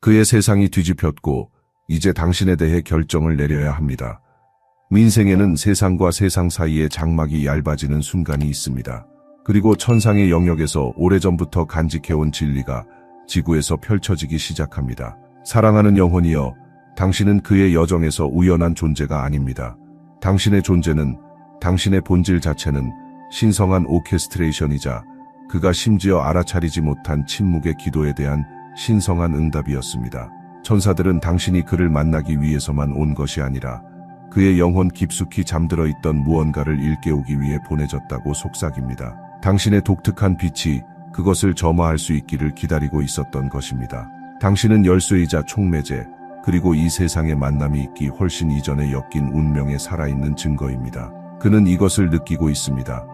그의 세상이 뒤집혔고 이제 당신에 대해 결정을 내려야 합니다. 인생에는 세상과 세상 사이에 장막이 얇아지는 순간이 있습니다. 그리고 천상의 영역에서 오래전부터 간직해온 진리가 지구에서 펼쳐지기 시작합니다. 사랑하는 영혼이여, 당신은 그의 여정에서 우연한 존재가 아닙니다. 당신의 존재는, 당신의 본질 자체는 신성한 오케스트레이션이자 그가 심지어 알아차리지 못한 침묵의 기도에 대한 신성한 응답이었습니다. 천사들은 당신이 그를 만나기 위해서만 온 것이 아니라 그의 영혼 깊숙이 잠들어 있던 무언가를 일깨우기 위해 보내졌다고 속삭입니다. 당신의 독특한 빛이 그것을 점화할 수 있기를 기다리고 있었던 것입니다. 당신은 열쇠이자 촉매제, 그리고 이 세상의 만남이 있기 훨씬 이전에 엮인 운명에 살아있는 증거입니다. 그는 이것을 느끼고 있습니다.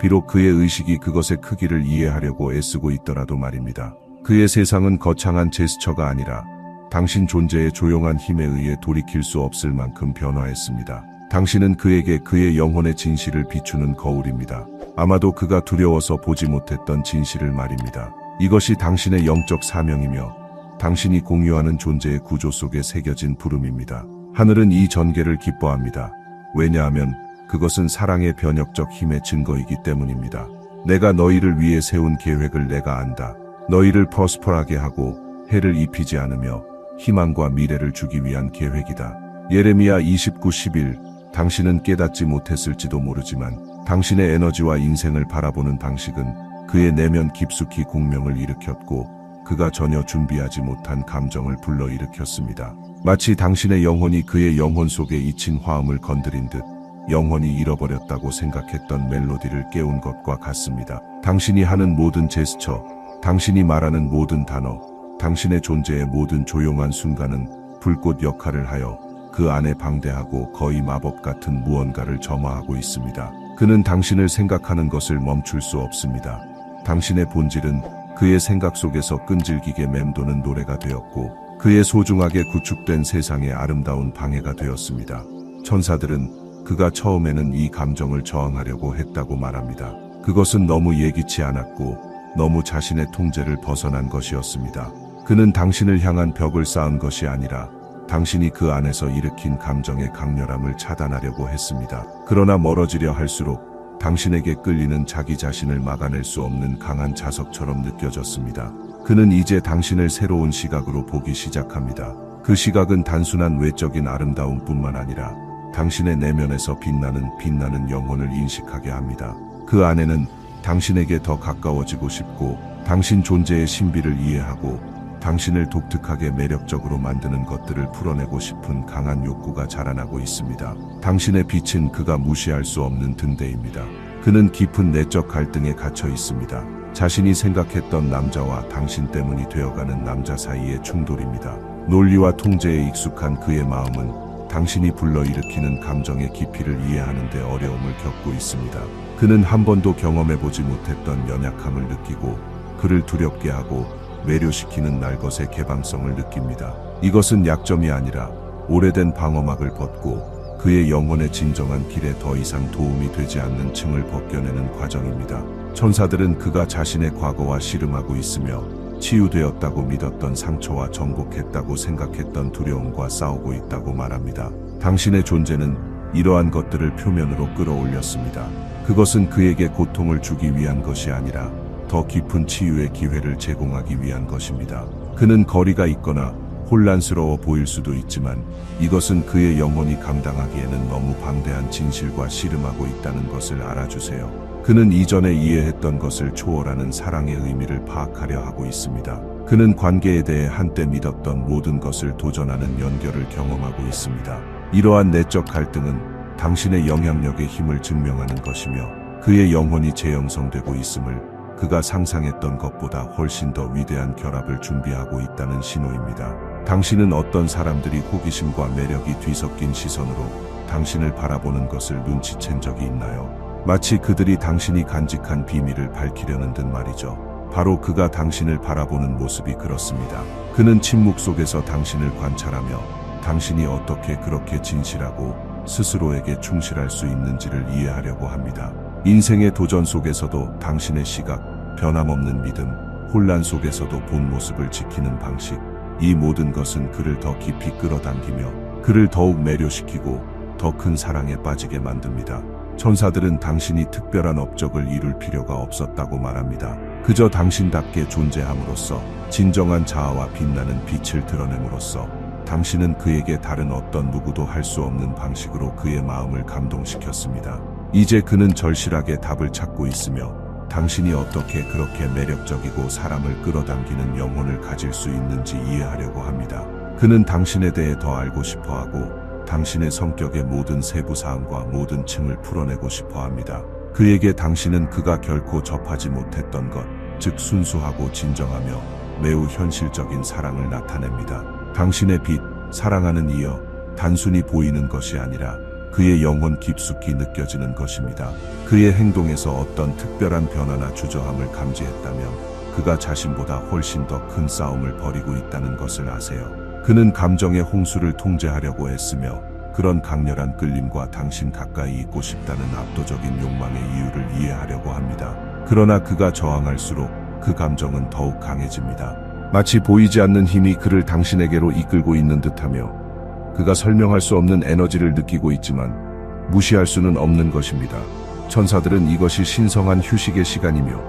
비록 그의 의식이 그것의 크기를 이해하려고 애쓰고 있더라도 말입니다. 그의 세상은 거창한 제스처가 아니라 당신 존재의 조용한 힘에 의해 돌이킬 수 없을 만큼 변화했습니다. 당신은 그에게 그의 영혼의 진실을 비추는 거울입니다. 아마도 그가 두려워서 보지 못했던 진실을 말입니다. 이것이 당신의 영적 사명이며 당신이 공유하는 존재의 구조 속에 새겨진 부름입니다. 하늘은 이 전개를 기뻐합니다. 왜냐하면 그것은 사랑의 변혁적 힘의 증거이기 때문입니다. 내가 너희를 위해 세운 계획을 내가 안다. 너희를 프로스퍼하게 하고 해를 입히지 않으며 희망과 미래를 주기 위한 계획이다. 예레미야 29:11. 당신은 깨닫지 못했을지도 모르지만 당신의 에너지와 인생을 바라보는 방식은 그의 내면 깊숙이 공명을 일으켰고 그가 전혀 준비하지 못한 감정을 불러일으켰습니다. 마치 당신의 영혼이 그의 영혼 속에 잊힌 화음을 건드린 듯 영혼이 잃어버렸다고 생각했던 멜로디를 깨운 것과 같습니다. 당신이 하는 모든 제스처, 당신이 말하는 모든 단어, 당신의 존재의 모든 조용한 순간은 불꽃 역할을 하여 그 안에 방대하고 거의 마법 같은 무언가를 점화하고 있습니다. 그는 당신을 생각하는 것을 멈출 수 없습니다. 당신의 본질은 그의 생각 속에서 끈질기게 맴도는 노래가 되었고 그의 소중하게 구축된 세상의 아름다운 방해가 되었습니다. 천사들은 그가 처음에는 이 감정을 저항하려고 했다고 말합니다. 그것은 너무 예기치 않았고 너무 자신의 통제를 벗어난 것이었습니다. 그는 당신을 향한 벽을 쌓은 것이 아니라 당신이 그 안에서 일으킨 감정의 강렬함을 차단하려고 했습니다. 그러나 멀어지려 할수록 당신에게 끌리는 자기 자신을 막아낼 수 없는 강한 자석처럼 느껴졌습니다. 그는 이제 당신을 새로운 시각으로 보기 시작합니다. 그 시각은 단순한 외적인 아름다움뿐만 아니라 당신의 내면에서 빛나는 영혼을 인식하게 합니다. 그 안에는 당신에게 더 가까워지고 싶고 당신 존재의 신비를 이해하고 당신을 독특하게 매력적으로 만드는 것들을 풀어내고 싶은 강한 욕구가 자라나고 있습니다. 당신의 빛은 그가 무시할 수 없는 등대입니다. 그는 깊은 내적 갈등에 갇혀 있습니다. 자신이 생각했던 남자와 당신 때문이 되어가는 남자 사이의 충돌입니다. 논리와 통제에 익숙한 그의 마음은 당신이 불러일으키는 감정의 깊이를 이해하는 데 어려움을 겪고 있습니다. 그는 한 번도 경험해보지 못했던 연약함을 느끼고 그를 두렵게 하고 매료시키는 날것의 개방성을 느낍니다. 이것은 약점이 아니라 오래된 방어막을 벗고 그의 영혼의 진정한 길에 더 이상 도움이 되지 않는 층을 벗겨내는 과정입니다. 천사들은 그가 자신의 과거와 씨름하고 있으며 치유되었다고 믿었던 상처와 정복했다고 생각했던 두려움과 싸우고 있다고 말합니다. 당신의 존재는 이러한 것들을 표면으로 끌어올렸습니다. 그것은 그에게 고통을 주기 위한 것이 아니라 더 깊은 치유의 기회를 제공하기 위한 것입니다. 그는 거리가 있거나 혼란스러워 보일 수도 있지만 이것은 그의 영혼이 감당하기에는 너무 방대한 진실과 씨름하고 있다는 것을 알아주세요. 그는 이전에 이해했던 것을 초월하는 사랑의 의미를 파악하려 하고 있습니다. 그는 관계에 대해 한때 믿었던 모든 것을 도전하는 연결을 경험하고 있습니다. 이러한 내적 갈등은 당신의 영향력의 힘을 증명하는 것이며 그의 영혼이 재형성되고 있음을 그가 상상했던 것보다 훨씬 더 위대한 결합을 준비하고 있다는 신호입니다. 당신은 어떤 사람들이 호기심과 매력이 뒤섞인 시선으로 당신을 바라보는 것을 눈치챈 적이 있나요? 마치 그들이 당신이 간직한 비밀을 밝히려는 듯 말이죠. 바로 그가 당신을 바라보는 모습이 그렇습니다. 그는 침묵 속에서 당신을 관찰하며 당신이 어떻게 그렇게 진실하고 스스로에게 충실할 수 있는지를 이해하려고 합니다. 인생의 도전 속에서도 당신의 시각, 변함없는 믿음, 혼란 속에서도 본 모습을 지키는 방식, 이 모든 것은 그를 더 깊이 끌어당기며 그를 더욱 매료시키고 더 큰 사랑에 빠지게 만듭니다. 천사들은 당신이 특별한 업적을 이룰 필요가 없었다고 말합니다. 그저 당신답게 존재함으로써 진정한 자아와 빛나는 빛을 드러냄으로써 당신은 그에게 다른 어떤 누구도 할 수 없는 방식으로 그의 마음을 감동시켰습니다. 이제 그는 절실하게 답을 찾고 있으며 당신이 어떻게 그렇게 매력적이고 사람을 끌어당기는 영혼을 가질 수 있는지 이해하려고 합니다. 그는 당신에 대해 더 알고 싶어하고 당신의 성격의 모든 세부사항과 모든 층을 풀어내고 싶어합니다. 그에게 당신은 그가 결코 접하지 못했던 것, 즉 순수하고 진정하며 매우 현실적인 사랑을 나타냅니다. 당신의 빛, 사랑하는 이여, 단순히 보이는 것이 아니라 그의 영혼 깊숙이 느껴지는 것입니다. 그의 행동에서 어떤 특별한 변화나 주저함을 감지했다면 그가 자신보다 훨씬 더 큰 싸움을 벌이고 있다는 것을 아세요. 그는 감정의 홍수를 통제하려고 애쓰며 그런 강렬한 끌림과 당신 가까이 있고 싶다는 압도적인 욕망의 이유를 이해하려고 합니다. 그러나 그가 저항할수록 그 감정은 더욱 강해집니다. 마치 보이지 않는 힘이 그를 당신에게로 이끌고 있는 듯하며 그가 설명할 수 없는 에너지를 느끼고 있지만 무시할 수는 없는 것입니다. 천사들은 이것이 신성한 휴식의 시간이며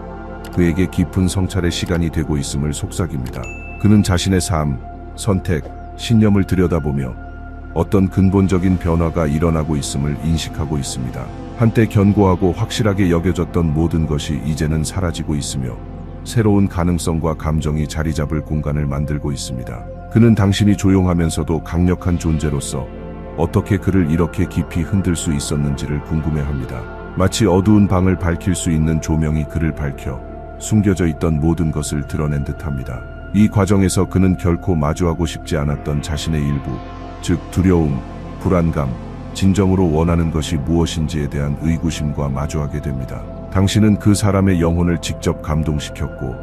그에게 깊은 성찰의 시간이 되고 있음을 속삭입니다. 그는 자신의 삶, 선택, 신념을 들여다보며 어떤 근본적인 변화가 일어나고 있음을 인식하고 있습니다. 한때 견고하고 확실하게 여겨졌던 모든 것이 이제는 사라지고 있으며 새로운 가능성과 감정이 자리 잡을 공간을 만들고 있습니다. 그는 당신이 조용하면서도 강력한 존재로서 어떻게 그를 이렇게 깊이 흔들 수 있었는지를 궁금해합니다. 마치 어두운 방을 밝힐 수 있는 조명이 그를 밝혀 숨겨져 있던 모든 것을 드러낸 듯합니다. 이 과정에서 그는 결코 마주하고 싶지 않았던 자신의 일부, 즉 두려움, 불안감, 진정으로 원하는 것이 무엇인지에 대한 의구심과 마주하게 됩니다. 당신은 그 사람의 영혼을 직접 감동시켰고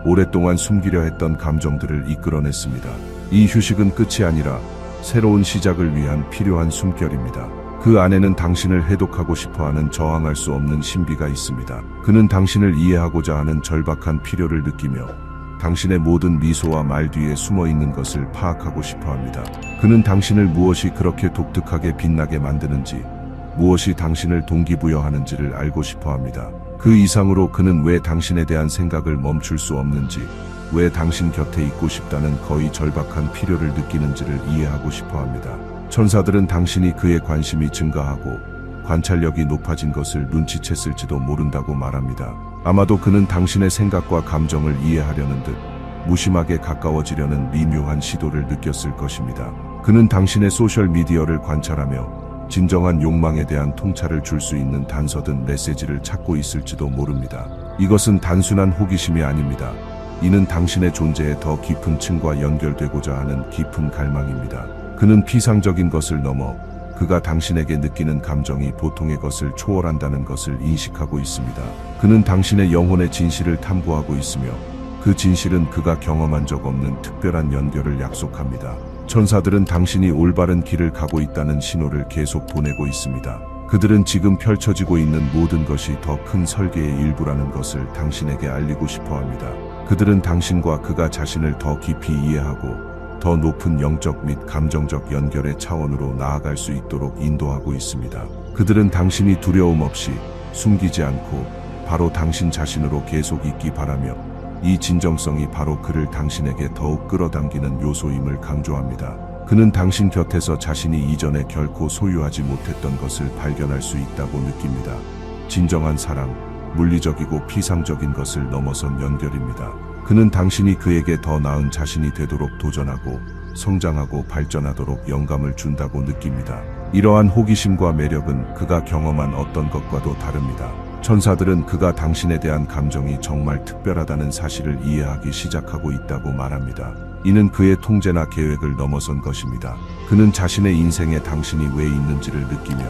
오랫동안 숨기려 했던 감정들을 이끌어냈습니다. 이 휴식은 끝이 아니라 새로운 시작을 위한 필요한 숨결입니다. 그 안에는 당신을 해독하고 싶어하는 저항할 수 없는 신비가 있습니다. 그는 당신을 이해하고자 하는 절박한 필요를 느끼며 당신의 모든 미소와 말 뒤에 숨어있는 것을 파악하고 싶어합니다. 그는 당신을 무엇이 그렇게 독특하게 빛나게 만드는지, 무엇이 당신을 동기부여하는지를 알고 싶어합니다. 그 이상으로 그는 왜 당신에 대한 생각을 멈출 수 없는지, 왜 당신 곁에 있고 싶다는 거의 절박한 필요를 느끼는지를 이해하고 싶어합니다. 천사들은 당신이 그의 관심이 증가하고 관찰력이 높아진 것을 눈치챘을지도 모른다고 말합니다. 아마도 그는 당신의 생각과 감정을 이해하려는 듯 무심하게 가까워지려는 미묘한 시도를 느꼈을 것입니다. 그는 당신의 소셜미디어를 관찰하며 진정한 욕망에 대한 통찰을 줄 수 있는 단서든 메시지를 찾고 있을지도 모릅니다. 이것은 단순한 호기심이 아닙니다. 이는 당신의 존재의 더 깊은 층과 연결되고자 하는 깊은 갈망입니다. 그는 피상적인 것을 넘어 그가 당신에게 느끼는 감정이 보통의 것을 초월한다는 것을 인식하고 있습니다. 그는 당신의 영혼의 진실을 탐구하고 있으며 그 진실은 그가 경험한 적 없는 특별한 연결을 약속합니다. 천사들은 당신이 올바른 길을 가고 있다는 신호를 계속 보내고 있습니다. 그들은 지금 펼쳐지고 있는 모든 것이 더 큰 설계의 일부라는 것을 당신에게 알리고 싶어합니다. 그들은 당신과 그가 자신을 더 깊이 이해하고 더 높은 영적 및 감정적 연결의 차원으로 나아갈 수 있도록 인도하고 있습니다. 그들은 당신이 두려움 없이 숨기지 않고 바로 당신 자신으로 계속 있기 바라며 이 진정성이 바로 그를 당신에게 더욱 끌어당기는 요소임을 강조합니다. 그는 당신 곁에서 자신이 이전에 결코 소유하지 못했던 것을 발견할 수 있다고 느낍니다. 진정한 사랑, 물리적이고 피상적인 것을 넘어선 연결입니다. 그는 당신이 그에게 더 나은 자신이 되도록 도전하고 성장하고 발전하도록 영감을 준다고 느낍니다. 이러한 호기심과 매력은 그가 경험한 어떤 것과도 다릅니다. 천사들은 그가 당신에 대한 감정이 정말 특별하다는 사실을 이해하기 시작하고 있다고 말합니다. 이는 그의 통제나 계획을 넘어선 것입니다. 그는 자신의 인생에 당신이 왜 있는지를 느끼며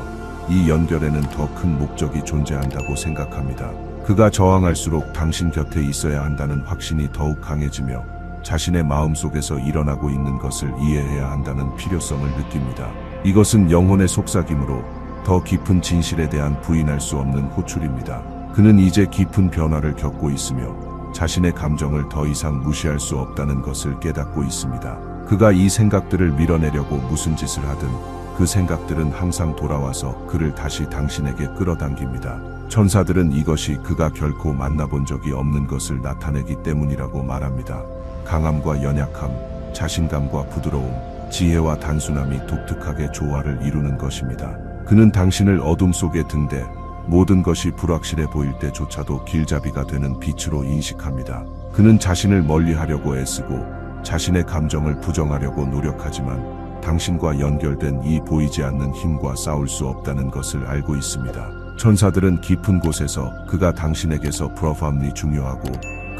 이 연결에는 더 큰 목적이 존재한다고 생각합니다. 그가 저항할수록 당신 곁에 있어야 한다는 확신이 더욱 강해지며 자신의 마음속에서 일어나고 있는 것을 이해해야 한다는 필요성을 느낍니다. 이것은 영혼의 속삭임으로 더 깊은 진실에 대한 부인할 수 없는 호출입니다. 그는 이제 깊은 변화를 겪고 있으며 자신의 감정을 더 이상 무시할 수 없다는 것을 깨닫고 있습니다. 그가 이 생각들을 밀어내려고 무슨 짓을 하든 그 생각들은 항상 돌아와서 그를 다시 당신에게 끌어당깁니다. 천사들은 이것이 그가 결코 만나본 적이 없는 것을 나타내기 때문이라고 말합니다. 강함과 연약함, 자신감과 부드러움, 지혜와 단순함이 독특하게 조화를 이루는 것입니다. 그는 당신을 어둠 속에 든대 모든 것이 불확실해 보일 때조차도 길잡이가 되는 빛으로 인식합니다. 그는 자신을 멀리하려고 애쓰고 자신의 감정을 부정하려고 노력하지만 당신과 연결된 이 보이지 않는 힘과 싸울 수 없다는 것을 알고 있습니다. 천사들은 깊은 곳에서 그가 당신에게서 profoundly 중요하고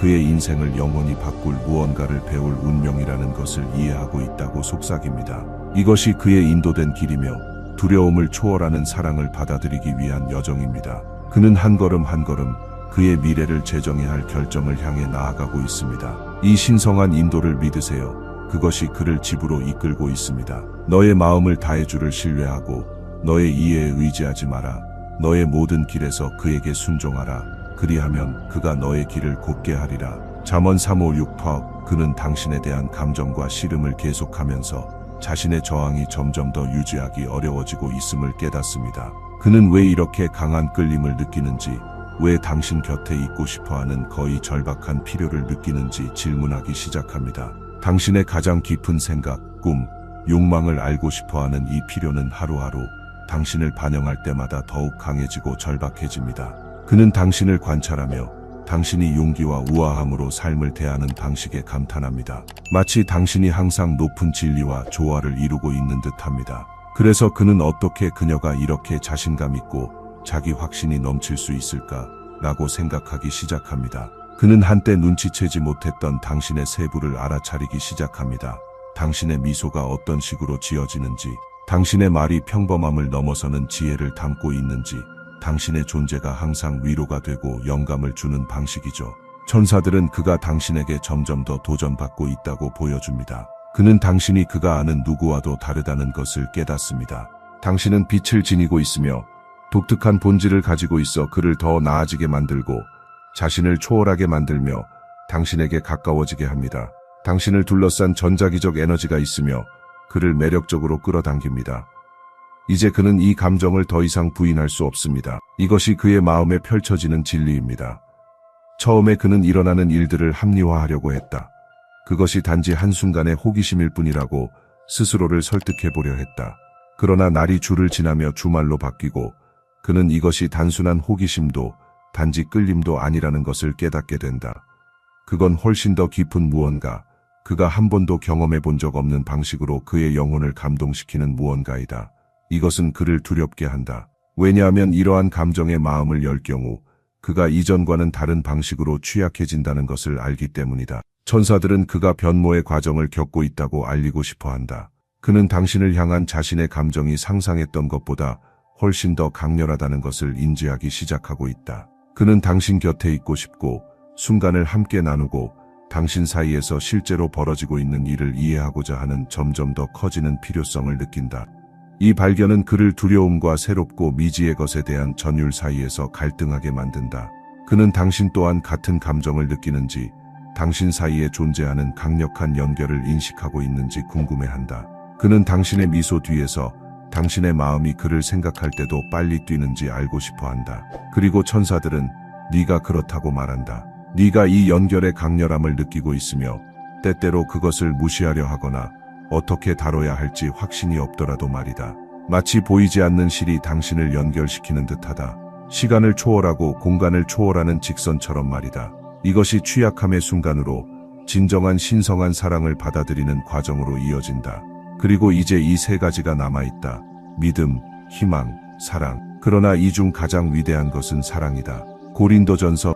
그의 인생을 영원히 바꿀 무언가를 배울 운명이라는 것을 이해하고 있다고 속삭입니다. 이것이 그의 인도된 길이며 두려움을 초월하는 사랑을 받아들이기 위한 여정입니다. 그는 한 걸음 한 걸음 그의 미래를 제정해야 할 결정을 향해 나아가고 있습니다. 이 신성한 인도를 믿으세요. 그것이 그를 집으로 이끌고 있습니다. 너의 마음을 다해 주를 신뢰하고 너의 이해에 의지하지 마라. 너의 모든 길에서 그에게 순종하라. 그리하면 그가 너의 길을 곧게 하리라. 잠언 3:5-6. 그는 당신에 대한 감정과 씨름을 계속하면서 자신의 저항이 점점 더 유지하기 어려워지고 있음을 깨닫습니다. 그는 왜 이렇게 강한 끌림을 느끼는지, 왜 당신 곁에 있고 싶어하는 거의 절박한 필요를 느끼는지 질문하기 시작합니다. 당신의 가장 깊은 생각, 꿈, 욕망을 알고 싶어하는 이 필요는 하루하루 당신을 반영할 때마다 더욱 강해지고 절박해집니다. 그는 당신을 관찰하며 당신이 용기와 우아함으로 삶을 대하는 방식에 감탄합니다. 마치 당신이 항상 높은 진리와 조화를 이루고 있는 듯합니다. 그래서 그는 어떻게 그녀가 이렇게 자신감 있고 자기 확신이 넘칠 수 있을까? 라고 생각하기 시작합니다. 그는 한때 눈치채지 못했던 당신의 세부를 알아차리기 시작합니다. 당신의 미소가 어떤 식으로 지어지는지, 당신의 말이 평범함을 넘어서는 지혜를 담고 있는지, 당신의 존재가 항상 위로가 되고 영감을 주는 방식이죠. 천사들은 그가 당신에게 점점 더 도전받고 있다고 보여줍니다. 그는 당신이 그가 아는 누구와도 다르다는 것을 깨닫습니다. 당신은 빛을 지니고 있으며 독특한 본질을 가지고 있어 그를 더 나아지게 만들고 자신을 초월하게 만들며 당신에게 가까워지게 합니다. 당신을 둘러싼 전자기적 에너지가 있으며 그를 매력적으로 끌어당깁니다. 이제 그는 이 감정을 더 이상 부인할 수 없습니다. 이것이 그의 마음에 펼쳐지는 진리입니다. 처음에 그는 일어나는 일들을 합리화하려고 했다. 그것이 단지 한순간의 호기심일 뿐이라고 스스로를 설득해보려 했다. 그러나 날이 줄을 지나며 주말로 바뀌고 그는 이것이 단순한 호기심도 단지 끌림도 아니라는 것을 깨닫게 된다. 그건 훨씬 더 깊은 무언가, 그가 한 번도 경험해 본 적 없는 방식으로 그의 영혼을 감동시키는 무언가이다. 이것은 그를 두렵게 한다. 왜냐하면 이러한 감정에 마음을 열 경우 그가 이전과는 다른 방식으로 취약해진다는 것을 알기 때문이다. 천사들은 그가 변모의 과정을 겪고 있다고 알리고 싶어 한다. 그는 당신을 향한 자신의 감정이 상상했던 것보다 훨씬 더 강렬하다는 것을 인지하기 시작하고 있다. 그는 당신 곁에 있고 싶고 순간을 함께 나누고 당신 사이에서 실제로 벌어지고 있는 일을 이해하고자 하는 점점 더 커지는 필요성을 느낀다. 이 발견은 그를 두려움과 새롭고 미지의 것에 대한 전율 사이에서 갈등하게 만든다. 그는 당신 또한 같은 감정을 느끼는지, 당신 사이에 존재하는 강력한 연결을 인식하고 있는지 궁금해한다. 그는 당신의 미소 뒤에서 당신의 마음이 그를 생각할 때도 빨리 뛰는지 알고 싶어한다. 그리고 천사들은 네가 그렇다고 말한다. 네가 이 연결의 강렬함을 느끼고 있으며 때때로 그것을 무시하려 하거나 어떻게 다뤄야 할지 확신이 없더라도 말이다. 마치 보이지 않는 실이 당신을 연결시키는 듯하다. 시간을 초월하고 공간을 초월하는 직선처럼 말이다. 이것이 취약함의 순간으로 진정한 신성한 사랑을 받아들이는 과정으로 이어진다. 그리고 이제 이 세 가지가 남아있다. 믿음, 희망, 사랑. 그러나 이 중 가장 위대한 것은 사랑이다. 고린도전서